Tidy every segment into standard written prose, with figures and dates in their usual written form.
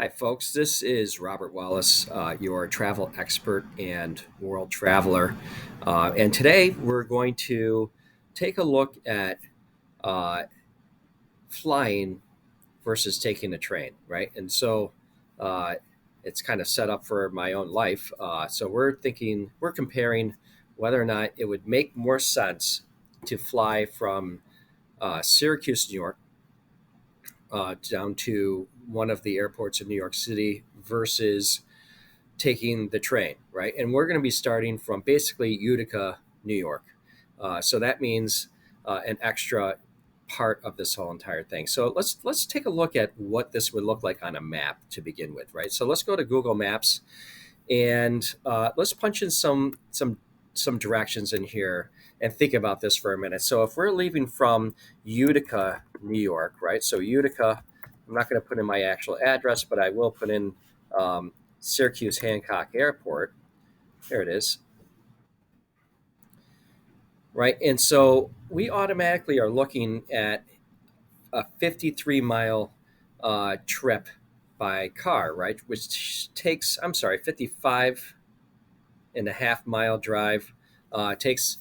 Hi, folks. This is Robert Wallace, your travel expert and world traveler. And today we're going to take a look at uh, flying versus taking a train, right? And so uh, it's kind of set up for my own life. So we're comparing whether or not it would make more sense to fly from Syracuse, New York, down to one of the airports in New York City versus taking the train, right? And we're going to be starting from basically Utica, New York. So that means an extra part of this whole entire thing. So let's take a look at what this would look like on a map to begin with, right? So let's go to Google Maps and let's punch in some directions in here and think about this for a minute. So if we're leaving from Utica, New York, right? So Utica, I'm not going to put in my actual address, but I will put in um, Syracuse Hancock Airport. There it is, right? And so we automatically are looking at a 53-mile trip by car, right? Which takes, I'm sorry, 55.5 mile drive. Takes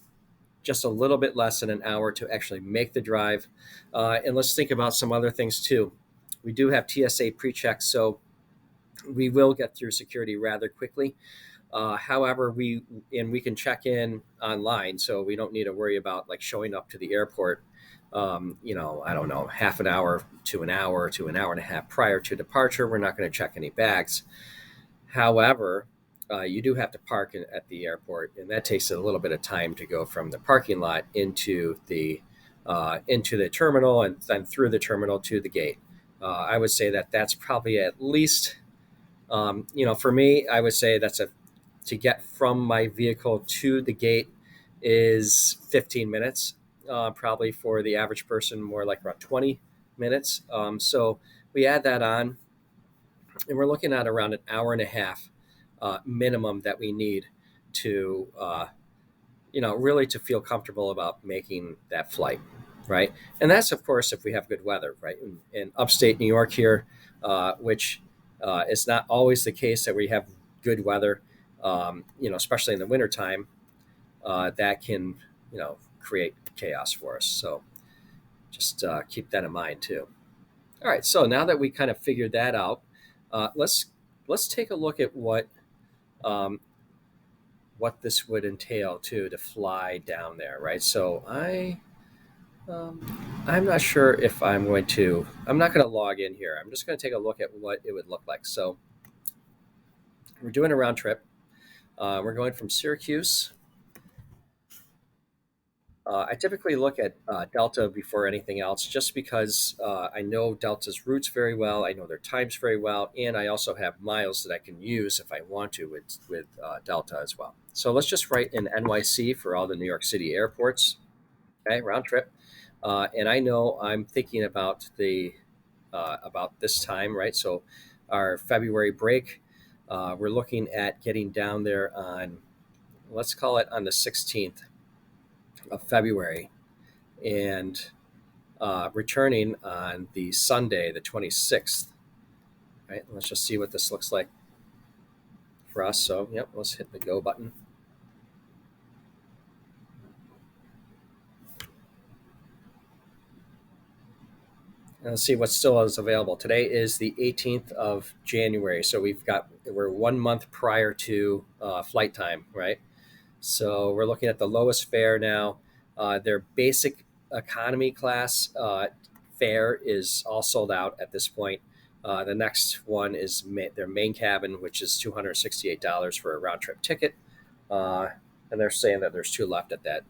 just a little bit less than an hour to actually make the drive. And let's think about some other things too. We do have TSA pre-check, so we will get through security rather quickly. However, we can check in online, so we don't need to worry about like showing up to the airport. I don't know, half an hour to an hour and a half prior to departure. We're not going to check any bags. However, you do have to park at the airport, and that takes a little bit of time to go from the parking lot into the terminal and then through the terminal to the gate. I would say that that's probably at least, for me, I would say that's a to get from my vehicle to the gate is 15 minutes. Probably for the average person, more like around 20 minutes. So we add that on, and we're looking at around an hour and a half minimum that we need to, really to feel comfortable about making that flight, right? And that's, of course, if we have good weather, right? In upstate New York here, which is not always the case that we have good weather, especially in the wintertime, that can, create chaos for us. So just keep that in mind too. All right. So now that we kind of figured that out, let's take a look at um, what this would entail too to fly down there, right? So um, I'm not sure if I'm going to. I'm not going to log in here. I'm just going to take a look at what it would look like. So we're doing a round trip. We're going from Syracuse. I typically look at Delta before anything else, just because I know Delta's routes very well. I know their times very well, and I also have miles that I can use if I want to with Delta as well. So let's just write in NYC for all the New York City airports. Okay, round trip, and I know I'm thinking about this time, right? So our February break, we're looking at getting down there on, let's call it on the 16th of February, and returning on the Sunday, the 26th. Right. Let's just see what this looks like for us. So, yep, let's hit the go button. And let's see what still is available. Today is the 18th of January. So we're 1 month prior to flight time, right? So we're looking at the lowest fare now. Their basic economy class fare is all sold out at this point. The next one is their main cabin, which is $268 for a round trip ticket, uh, and they're saying that there's two left at that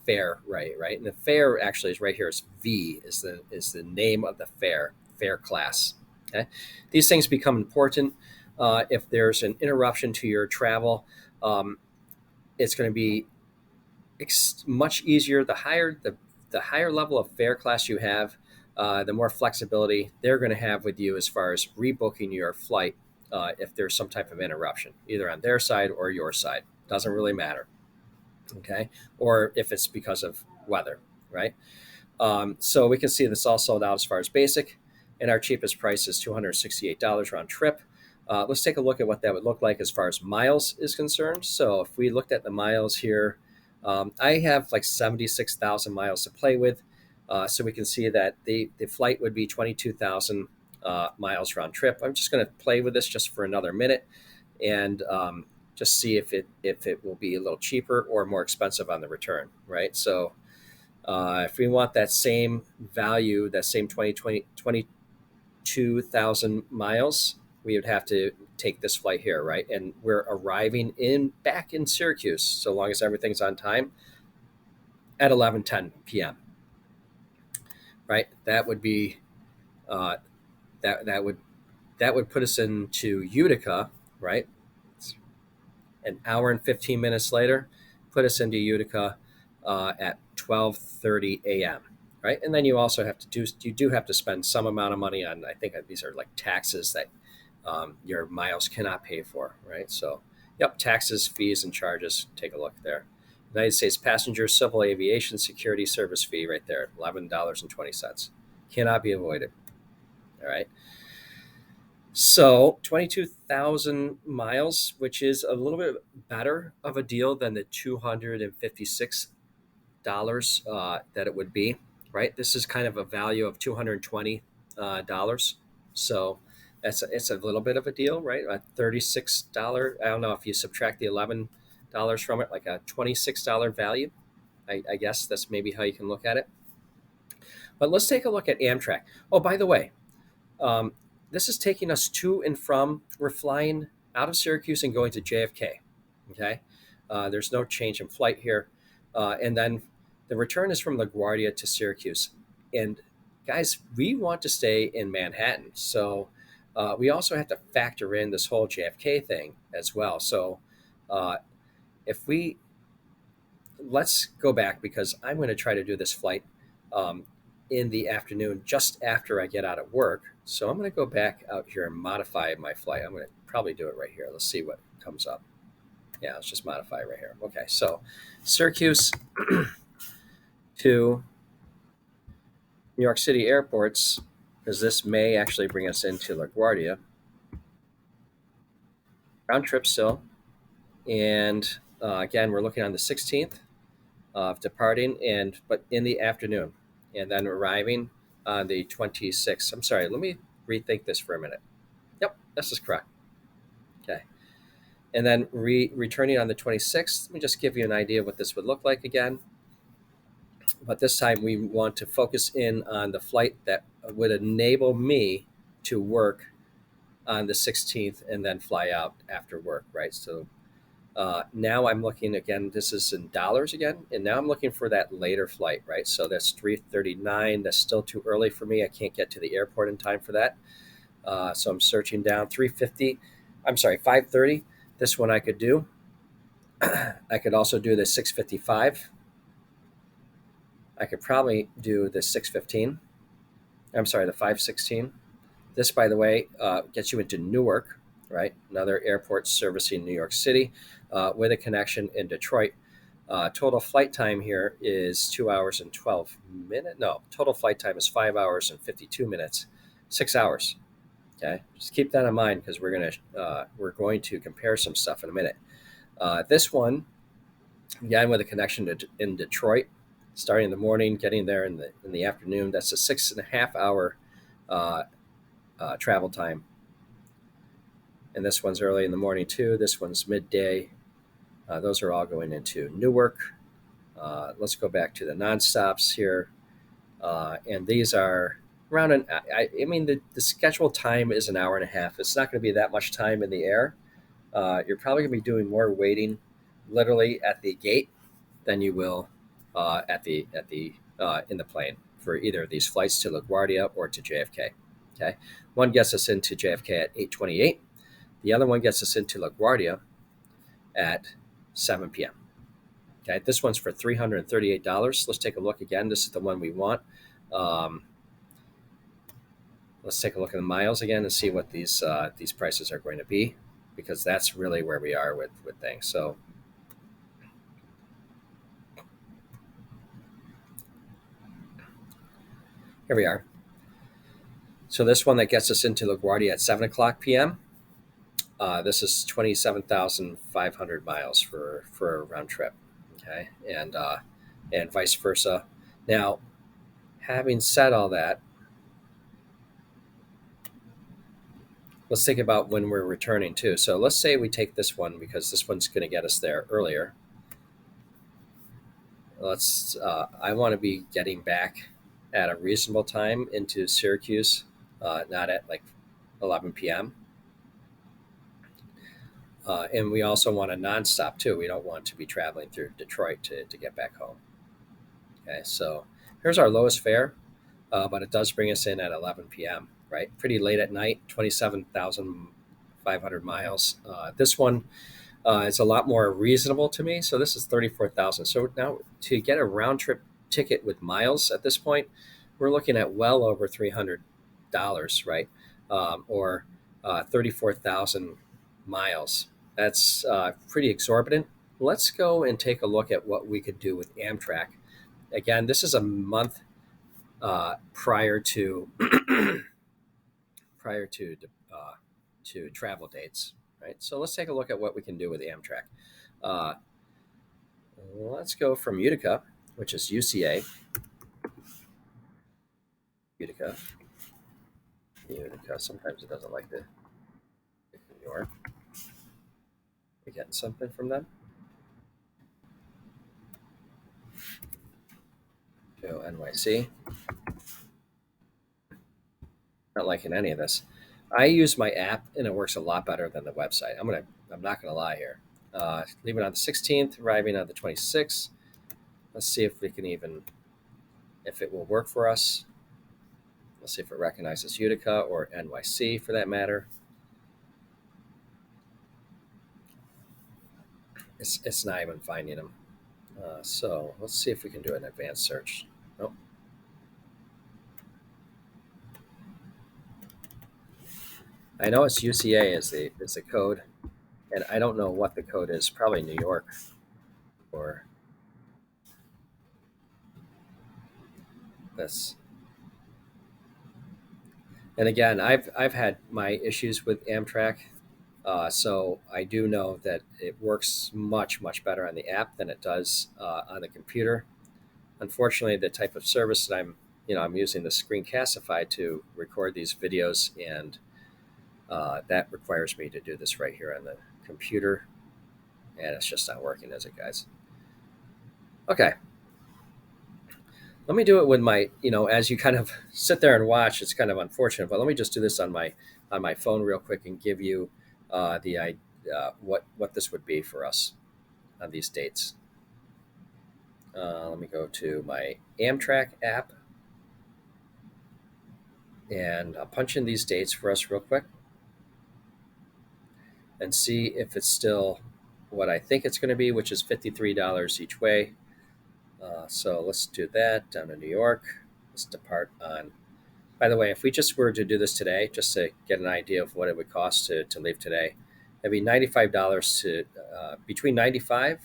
fare, right. And the fare actually is right here. It's V is the name of the fare class. Okay, these things become important if there's an interruption to your travel. Um, it's going to be much easier. The higher level of fare class you have, the more flexibility they're going to have with you as far as rebooking your flight if there's some type of interruption, either on their side or your side. Doesn't really matter. Okay, or if it's because of weather, right? So we can see this all sold out as far as basic, and our cheapest price is $268 round trip. Let's take a look at what that would look like as far as miles is concerned. So if we looked at the miles here, I have like 76,000 miles to play with. So we can see that the flight would be 22,000 miles round trip. I'm just going to play with this just for another minute and just see if it will be a little cheaper or more expensive on the return, right? So if we want that same value, that same 22,000 miles, we would have to take this flight here, right? And we're arriving back in Syracuse, so long as everything's on time, at 11:10 p.m. Right? That would be uh, that would put us into Utica, right? An hour and 15 minutes later, put us into Utica at 12:30 a.m. Right, and then you also have to you do have to spend some amount of money on, I think these are like taxes that your miles cannot pay for, right? So, yep, taxes, fees, and charges. Take a look there. United States Passenger Civil Aviation Security Service fee right there, $11.20. Cannot be avoided. All right. So 22,000 miles, which is a little bit better of a deal than the $256 that it would be, right? This is kind of a value of $220. So it's a little bit of a deal, right? A $36. I don't know if you subtract the $11 from it, like a $26 value. I guess that's maybe how you can look at it. But let's take a look at Amtrak. Oh, by the way, um, this is taking us to and from. We're flying out of Syracuse and going to JFK. Okay, there's no change in flight here, and then the return is from LaGuardia to Syracuse. And guys, we want to stay in Manhattan, so we also have to factor in this whole JFK thing as well. So uh, if we let's go back because I'm going to try to do this flight um, in the afternoon just after I get out of work. So I'm going to go back out here and modify my flight. I'm going to probably do it right here. Let's see what comes up. Yeah, let's just modify it right here. Okay, so Syracuse to New York City airports, because this may actually bring us into LaGuardia. Round trip still. And again, we're looking on the 16th of departing, but in the afternoon, and then arriving on the 26th. I'm sorry, let me rethink this for a minute. Yep, this is correct. Okay, and then returning on the 26th. Let me just give you an idea of what this would look like again. But this time we want to focus in on the flight that would enable me to work on the 16th and then fly out after work, right? So now I'm looking again, this is in dollars again, and now I'm looking for that later flight, right? So that's 3:39. That's still too early for me. I can't get to the airport in time for that. So I'm searching down 3:50. I'm sorry, 5:30. This one I could do. I could also do the 6:55. I could probably do the 6:15. I'm sorry, the 5:16. This, by the way, gets you into Newark, right? Another airport servicing New York City with a connection in Detroit. Total flight time here is 2 hours and 12 minutes. No, total flight time is 5 hours and 52 minutes, 6 hours. Okay, just keep that in mind because we're going to compare some stuff in a minute. This one, again, with a connection in Detroit, starting in the morning, getting there in the afternoon. That's a 6.5 hour travel time. And this one's early in the morning too. This one's midday. Those are all going into Newark. Let's go back to the nonstops here. And these are around I mean, the scheduled time is an hour and a half. It's not going to be that much time in the air. You're probably going to be doing more waiting literally at the gate than you will in the plane for either of these flights to LaGuardia or to JFK. Okay, one gets us into JFK at 8:28. The other one gets us into LaGuardia at 7 p.m. Okay, this one's for $338. Let's take a look again. This is the one we want. Um, let's take a look at the miles again and see what these prices are going to be, because that's really where we are with things. So here we are. So this one that gets us into LaGuardia at 7 o'clock p.m. This is 27,500 miles for a round trip. Okay, and vice versa. Now, having said all that, let's think about when we're returning too. So let's say we take this one because this one's going to get us there earlier. Let's. I want to be getting back at a reasonable time into Syracuse, not at like 11 p.m. And we also want a nonstop too. We don't want to be traveling through Detroit to get back home. Okay, so here's our lowest fare, but it does bring us in at 11 p.m. Right, pretty late at night, 27,500 miles. This one is a lot more reasonable to me. So this is 34,000. So now to get a round trip ticket with miles at this point, we're looking at well over $300, right, or 34,000 miles. That's pretty exorbitant. Let's go and take a look at what we could do with Amtrak. Again, this is a month prior to prior to travel dates, right? So let's take a look at what we can do with Amtrak. Uh, let's go from Utica, which is UCA, Utica, Utica. Sometimes it doesn't like the New York. We getting something from them? Go NYC. Not liking any of this. I use my app and it works a lot better than the website. I'm not gonna lie here. Leaving on the 16th, arriving on the 26th. Let's see if we can if it will work for us. Let's see if it recognizes Utica or NYC for that matter. It's not even finding them. So let's see if we can do an advanced search. Nope. I know it's UCA is the code, and I don't know what the code is. Probably New York or this. And again, I've had my issues with Amtrak, so I do know that it works much better on the app than it does on the computer. Unfortunately, the type of service that I'm using the Screencastify to record these videos, and that requires me to do this right here on the computer, and it's just not working, is it, guys? Okay, let me do it with my, as you kind of sit there and watch, it's kind of unfortunate, but let me just do this on my phone real quick and give you the what this would be for us on these dates. Let me go to my Amtrak app and I'll punch in these dates for us real quick and see if it's still what I think it's going to be, which is $53 each way. So let's do that down to New York. Let's depart on. By the way, if we just were to do this today, just to get an idea of what it would cost to leave today, it'd be $95 to between $95,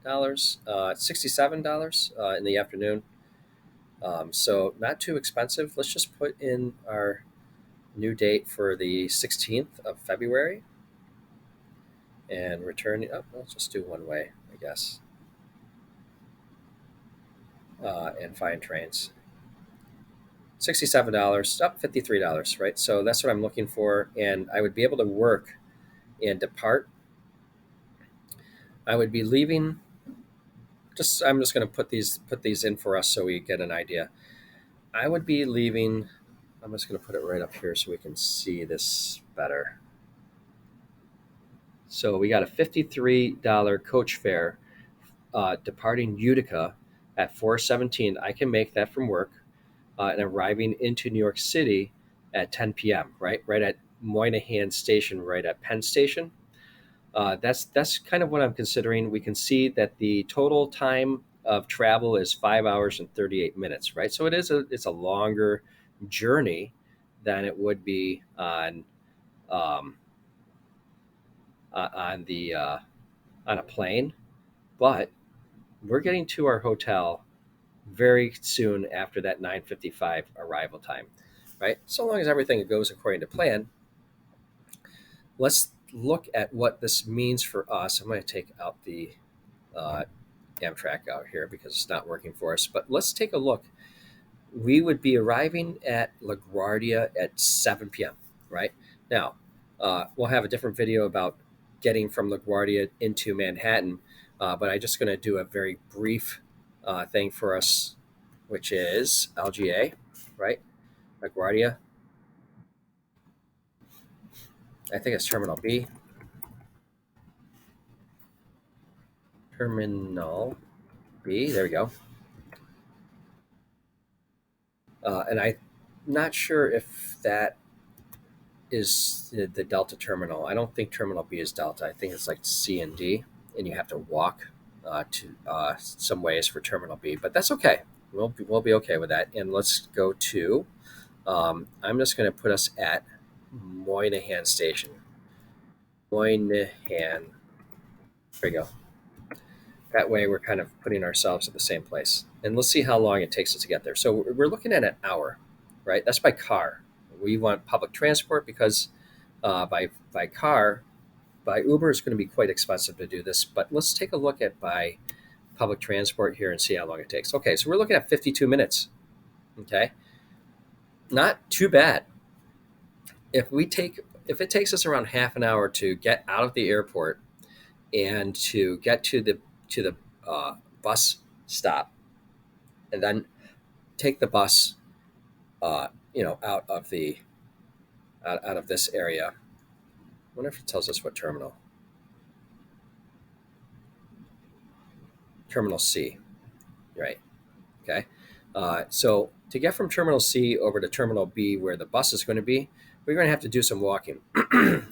$67 in the afternoon. So not too expensive. Let's just put in our new date for the 16th of February and return. Oh, let's just do one way, I guess, and find trains. $67, up $53, right? So that's what I'm looking for, and I would be able to work and depart. I would be leaving. I'm just going to put these in for us so we get an idea. I would be leaving. I'm just going to put it right up here so we can see this better. So we got a $53 coach fare departing Utica at 4:17. I can make that from work and arriving into New York City at 10 p.m. Right at Moynihan Station, right at Penn Station. That's kind of what I'm considering. We can see that the total time of travel is 5 hours and 38 minutes, right? So it's a longer journey than it would be um, on the on a plane, but we're getting to our hotel very soon after that 9:55 arrival time. right? So long as everything goes according to plan, let's look at what this means for us. I'm going to take out the uh, Amtrak out here because it's not working for us. But let's take a look. We would be arriving at LaGuardia at 7 p.m., right? Now, we'll have a different video about getting from LaGuardia into Manhattan, but I'm just going to do a very brief thing for us, which is LGA, right? LaGuardia. I think it's Terminal B. Terminal B. There we go. And I'm not sure if that is the Delta terminal. I don't think Terminal B is Delta. I think it's like C and D, and you have to walk to some ways for Terminal B, but that's okay. We'll be okay with that. And let's go to. I'm just going to put us at Moynihan Station. Moynihan. There we go. That way, we're kind of putting ourselves at the same place. And let's see how long it takes us to get there. So we're looking at an hour, right? That's by car. We want public transport because by car, by Uber is going to be quite expensive to do this. But let's take a look at by public transport here and see how long it takes. Okay, so we're looking at 52 minutes. Okay, not too bad. If it takes us around half an hour to get out of the airport and to get to the bus stop, and then take the bus, out of out of this area. I wonder if it tells us what terminal. Terminal C, right? Okay. So to get from Terminal C over to Terminal B, where the bus is going to be, we're going to have to do some walking.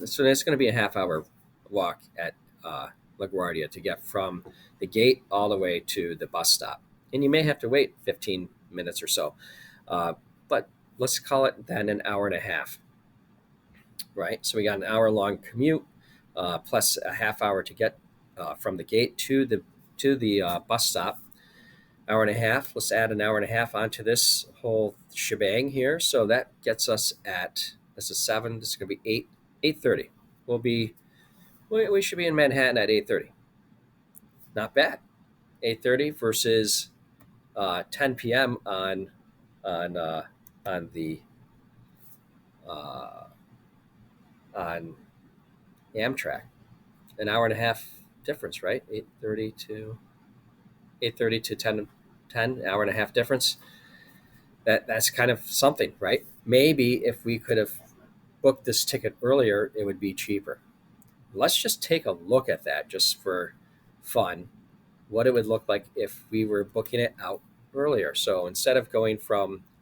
So it's going to be a half-hour walk at LaGuardia to get from the gate all the way to the bus stop, and you may have to wait 15 minutes or so. But let's call it then an hour and a half, right? So we got an hour-long commute plus a half hour to get from the gate to the bus stop. Hour and a half. Let's add an hour and a half onto this whole shebang here. So that gets us at, this is 7. This is going to be 8:30. We should be in Manhattan at 8:30. Not bad. 8:30 versus 10 p.m. on uh, on the uh, on Amtrak. An hour and a half difference, right? 8:30 to 10, hour and a half difference. That's kind of something, right? Maybe if we could have booked this ticket earlier, it would be cheaper. Let's just take a look at that just for fun, what it would look like if we were booking it out earlier. So instead of going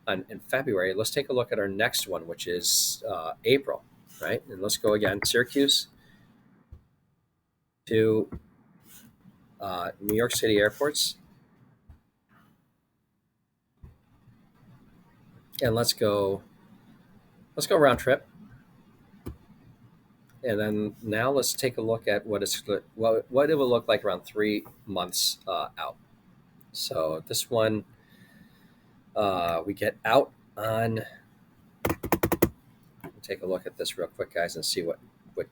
in February, let's take a look at our next one, which is April, right? And let's go again, Syracuse to New York City airports. And let's go round trip. And then now let's take a look at what it will look like around 3 months out. So this one, we get out on. Take a look at this real quick, guys, and see what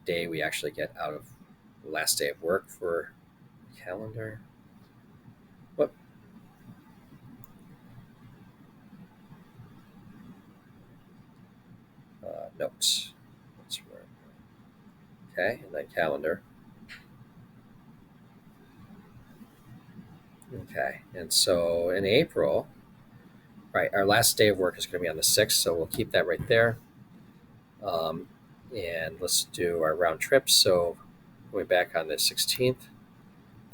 day we actually get out of the last day of work for calendar. What? Notes. Okay, and then calendar. Okay, and so in April, right, our last day of work is going to be on the 6th, so we'll keep that right there. And let's do our round trip. So going back on the 16th,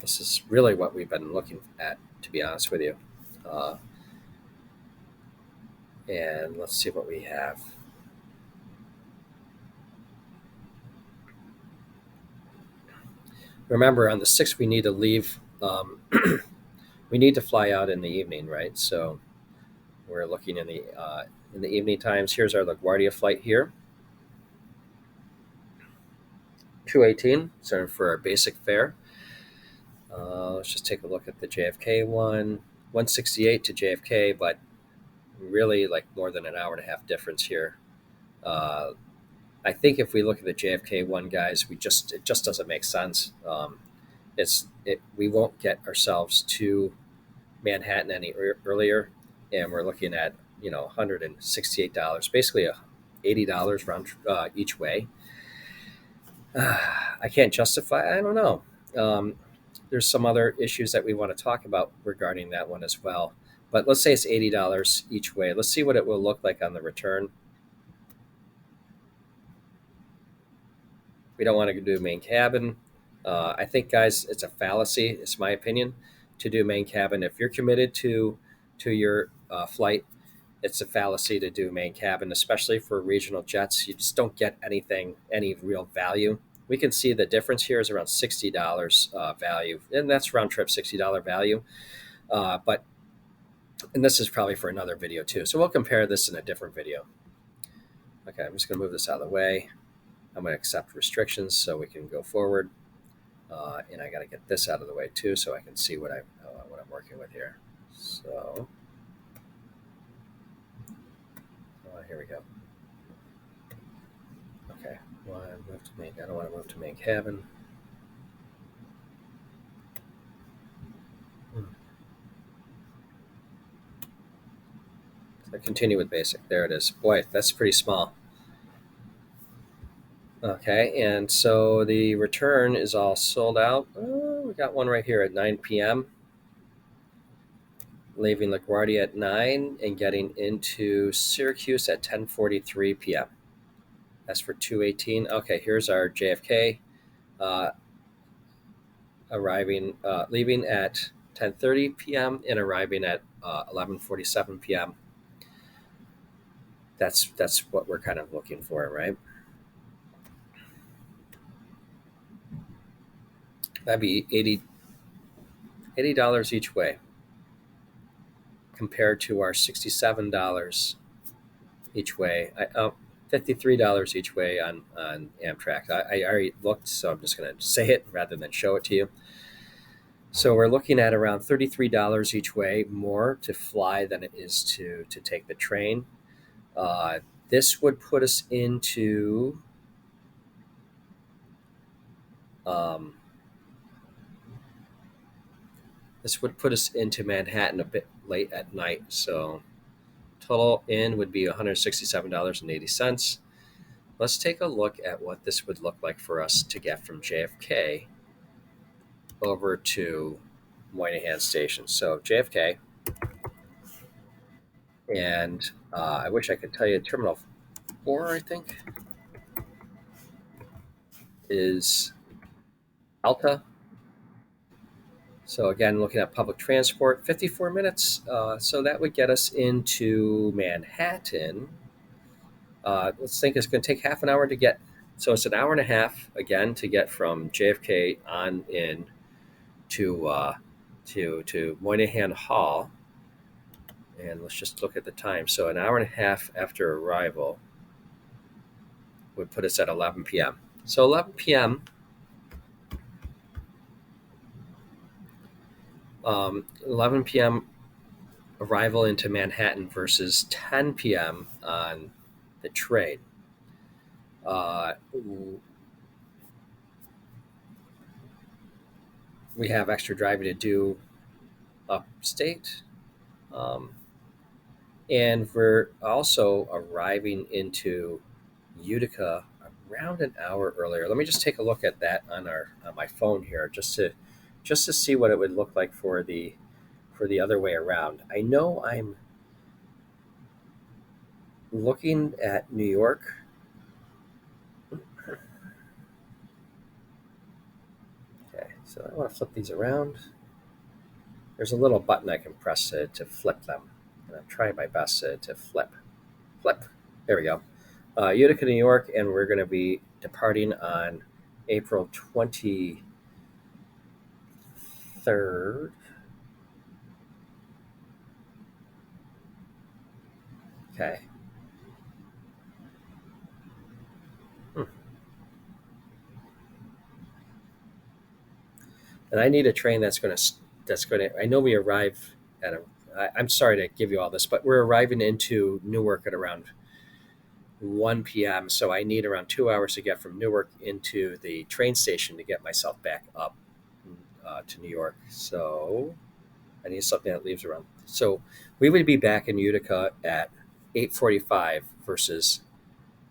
this is really what we've been looking at, to be honest with you. And let's see what we have. Remember, on the 6th, we need to leave. We need to fly out in the evening, right? So we're looking in the evening times. Here's our LaGuardia flight here. 218, so for our basic fare. Let's just take a look at the JFK one. 168 to JFK, but really like more than an hour and a half difference here. Uh, I think if we look at the JFK one, guys, it just doesn't make sense. We won't get ourselves to Manhattan any earlier, and we're looking at $168, basically $80 round each way. I can't justify. I don't know. Um, there's some other issues that we want to talk about regarding that one as well. But let's say it's $80 each way. Let's see what it will look like on the return. We don't want to do main cabin. I think, guys, it's a fallacy. It's my opinion to do main cabin. If you're committed to your flight, it's a fallacy to do main cabin, especially for regional jets. You just don't get any real value. We can see the difference here is around $60 value, and that's round trip $60 value. But and this is probably for another video too. So we'll compare this in a different video. Okay, I'm just going to move this out of the way. I'm going to accept restrictions so we can go forward. And I got to get this out of the way too, so I can see what I'm working with here. So here we go. Okay, I don't want to move to main cabin. So continue with basic. There it is. Boy, that's pretty small. Okay, and so the return is all sold out. We got one right here at 9 p.m. Leaving LaGuardia at 9 and getting into Syracuse at 10:43 p.m. That's for 218. Okay, here's our JFK leaving at 10:30 p.m. and arriving at 11:47 p.m. That's what we're kind of looking for, right? That'd be $80 each way compared to our $67 each way. $53 each way on Amtrak. I already looked, so I'm just going to say it rather than show it to you. So we're looking at around $33 each way more to fly than it is to take the train. This would put us into Manhattan a bit late at night. So total in would be $167.80. Let's take a look at what this would look like for us to get from JFK over to Moynihan Station. So JFK, and I wish I could tell you Terminal 4, I think, is Alta. So again, looking at public transport, 54 minutes. So that would get us into Manhattan. Let's think it's going to take half an hour to get. So it's an hour and a half again to get from JFK on in to Moynihan Hall. And let's just look at the time. So an hour and a half after arrival would put us at 11 p.m. So 11 p.m. 11 p.m. arrival into Manhattan versus 10 p.m. on the train. We have extra driving to do upstate. And we're also arriving into Utica around an hour earlier. Let me just take a look at that on my phone here, just to see what it would look like for the other way around. I know I'm looking at New York. Okay, so I want to flip these around. There's a little button I can press to flip them, and I'm trying my best to flip. There we go. Utica, New York, and we're going to be departing on April 23rd. Okay. And I need a train that's going to. I know we arrive at I'm sorry to give you all this, but we're arriving into Newark at around 1 p.m. So I need around 2 hours to get from Newark into the train station to get myself back up to New York. So I need something that leaves around. So we would be back in Utica at 8:45 versus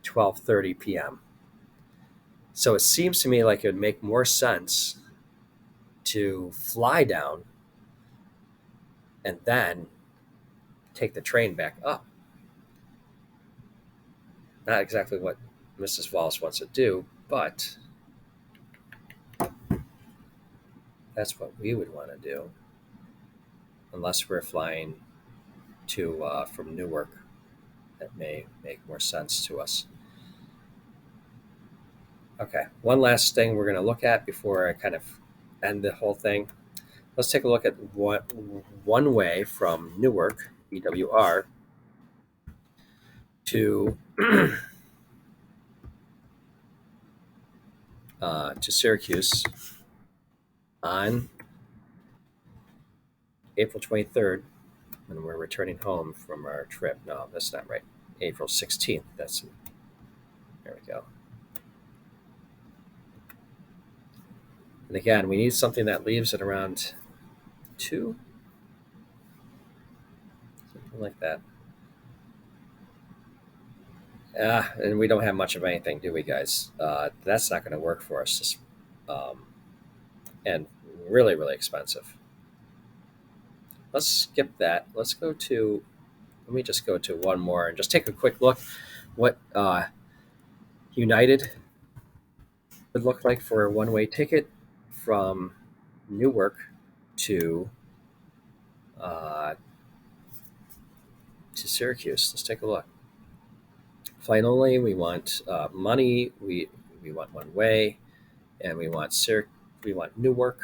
12:30 p.m. So it seems to me like it would make more sense to fly down and then take the train back up. Not exactly what Mrs. Wallace wants to do, but that's what we would want to do, unless we're flying to from Newark. That may make more sense to us. Okay, one last thing we're going to look at before I kind of end the whole thing. Let's take a look at what one way from Newark, EWR, to to Syracuse on April 23rd when we're returning home from our trip. No, that's not right. April 16th. There we go. And again, we need something that leaves at around 2, something like that. And we don't have much of anything, do we, guys? That's not going to work for us. Um, and really, really expensive. Let's skip that. Let me just go to one more and just take a quick look what United would look like for a one-way ticket from Newark to uh, to Syracuse. Let's take a look. Flight only. We want money. We want one way, and we want Newark,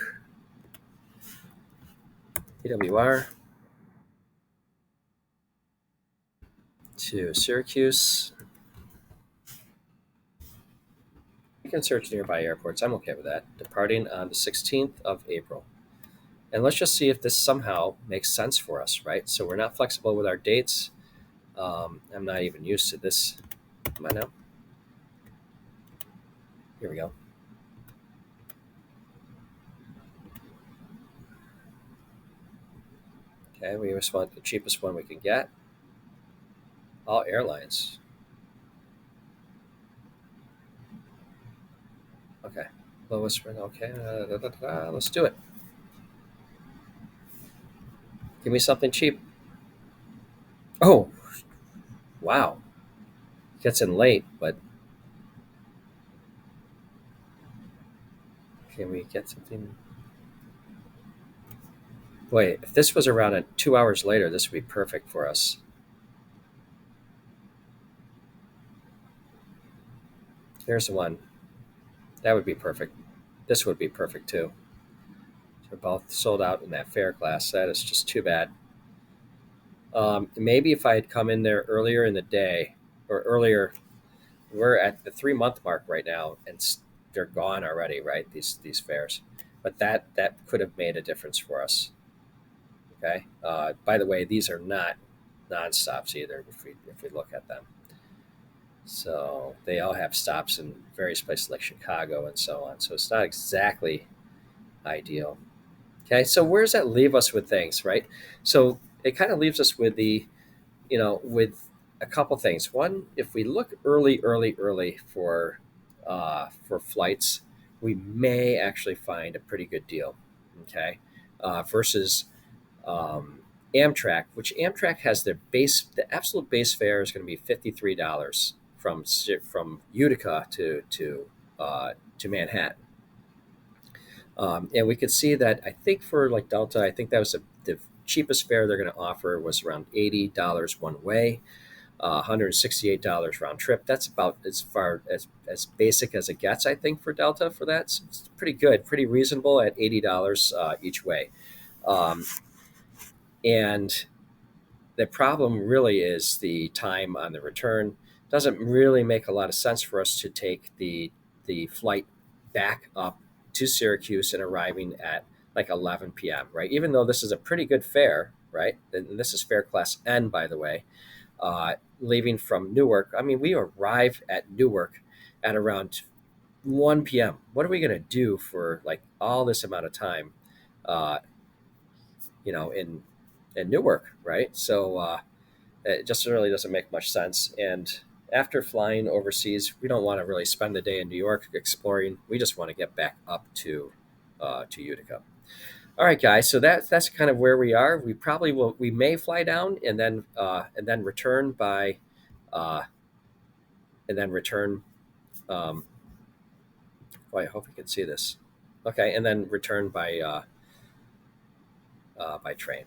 AWR to Syracuse. You can search nearby airports. I'm okay with that. Departing on the 16th of April. And let's just see if this somehow makes sense for us, right? So we're not flexible with our dates. I'm not even used to this. Am I now? Here we go. Okay, we just want the cheapest one we can get. All airlines. Okay, lowest one. Okay, let's do it. Give me something cheap. Oh, wow. Gets in late, but can we get something? Wait, if this was around 2 hours later, this would be perfect for us. Here's the one. That would be perfect. This would be perfect too. They're both sold out in that fare class. That is just too bad. Maybe if I had come in there earlier in the day or earlier, we're at the 3 month mark right now, and they're gone already, right? These fares, but that could have made a difference for us. Okay. By the way, these are not non-stops either. If we look at them, so they all have stops in various places like Chicago and so on. So it's not exactly ideal. Okay, so where does that leave us with things, right? So it kind of leaves us with with a couple things. One, if we look early for flights, we may actually find a pretty good deal. Okay, versus Amtrak, which Amtrak has the absolute base fare is going to be $53 from Utica to Manhattan. And we could see that I think for like Delta, I think that was the cheapest fare they're going to offer was around $80 one way, $168 round trip. That's about as far as basic as it gets, I think, for Delta for that. So it's pretty good, pretty reasonable at $80 each way. Um, and the problem really is the time on the return. Doesn't really make a lot of sense for us to take the flight back up to Syracuse and arriving at like 11 p.m. Right? Even though this is a pretty good fare, right? And this is fare class N, by the way. Leaving from Newark, I mean, we arrive at Newark at around 1 p.m. What are we going to do for like all this amount of time, uh, in Newark, right? So it just really doesn't make much sense. And after flying overseas, we don't want to really spend the day in New York exploring. We just want to get back up to Utica. All right, guys. So that's kind of where we are. We probably will. We may fly down and then return by uh, and then return. Um, oh, I hope you can see this. Okay, and then return by train.